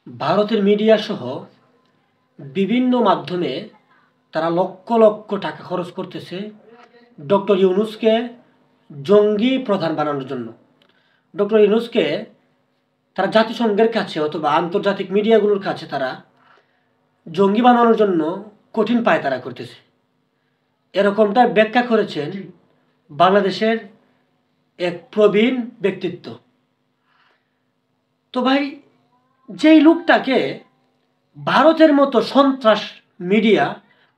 ভারতের মিডিয়া সহ বিভিন্ন মাধ্যমে তারা লক্ষ লক্ষ টাকা খরচ করতেছে ডক্টর ইউনূসকে জঙ্গি প্রধান বানানোর জন্য। ডক্টর ইউনূসকে তারা জাতিসংঘের কাছে অথবা আন্তর্জাতিক মিডিয়াগুলোর কাছে তারা জঙ্গি বানানোর জন্য কঠিন পায়তারা করতেছে। এরকমটার ব্যাখ্যা করেছেন বাংলাদেশের এক প্রবীণ ব্যক্তিত্ব। তো ভাই, যেই লোকটাকে ভারতের মতো সন্ত্রাস মিডিয়া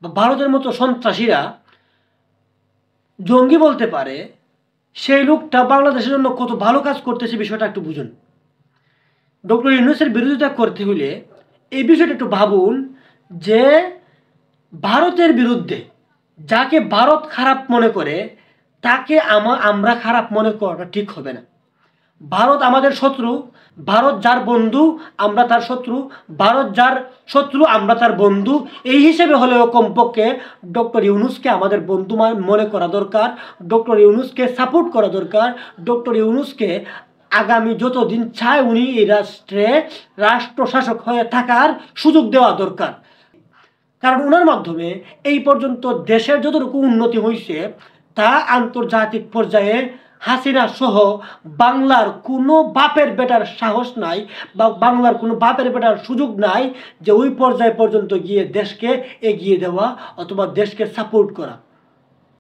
বা ভারতের মতো সন্ত্রাসীরা জঙ্গি বলতে পারে, সেই লোকটা বাংলাদেশের জন্য কত ভালো কাজ করতেছে বিষয়টা একটু বুঝুন। ডক্টর ইউনূসের বিরোধিতা করতে হলে এই বিষয়টা একটু ভাবুন যে ভারতের বিরুদ্ধে যাকে ভারত খারাপ মনে করে তাকে আমরা খারাপ মনে করাটা ঠিক হবে না। ভারত আমাদের শত্রু, ভারত যার বন্ধু আমরা তার শত্রু, ভারত যার শত্রু আমরা তার বন্ধু। এই হিসেবে হলেও কমপক্ষে ডক্টর ইউনূসকে আমাদের বন্ধু মনে করা দরকার, ডক্টর ইউনূসকে সাপোর্ট করা দরকার, ডক্টর ইউনূসকে আগামী যতদিন চায় উনি এই রাষ্ট্রশাসক হয়ে থাকার সুযোগ দেওয়া দরকার। কারণ ওনার মাধ্যমে এই পর্যন্ত দেশের যতটুকু উন্নতি হয়েছে তা আন্তর্জাতিক পর্যায়ে হাসিনা সহ বাংলার কোনো বাপের বেটার সাহস নাই বা বাংলার কোনো বাপের বেটার সুযোগ নাই যে ওই পর্যায়ে পর্যন্ত গিয়ে দেশকে এগিয়ে দেওয়া অথবা দেশকে সাপোর্ট করা।